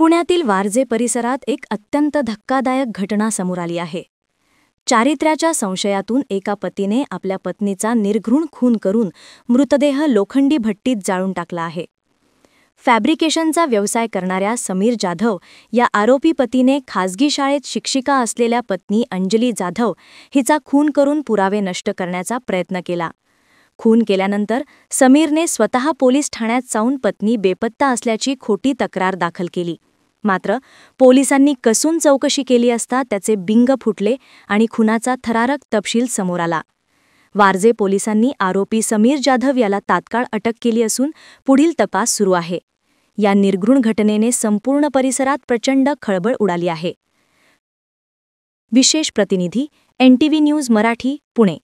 पुण्यातील वारजे परिसरात एक अत्यंत धक्कादायक घटना समोर आली आहे. चारित्र्याच्या संशयातून एका पतीने आपल्या पत्नीचा निर्घृण खून करून मृतदेह लोखंडी भट्टीत जाळून टाकला आहे. फॅब्रिकेशनचा व्यवसाय करणाऱ्या समीर जाधव या आरोपी पतीने खासगी शाळेत शिक्षिका असलेल्या पत्नी अंजली जाधव हिचा खून करून पुरावे नष्ट करण्याचा प्रयत्न केला. खून केल्यानंतर समीरने स्वतः पोलीस ठाण्यात जाऊन पत्नी बेपत्ता असल्याची खोटी तक्रार दाखल केली. मात्र पोलिसांनी कसून चौकशी केली असता त्याचे बिंग फुटले आणि खुनाचा थरारक तपशील समोर आला. वारजे पोलिसांनी आरोपी समीर जाधव याला तात्काळ अटक केली असून पुढील तपास सुरू आहे. या निर्घृण घटनेने संपूर्ण परिसरात प्रचंड खळबळ उडाली आहे. विशेष प्रतिनिधी NTV न्यूज मराठी, पुणे.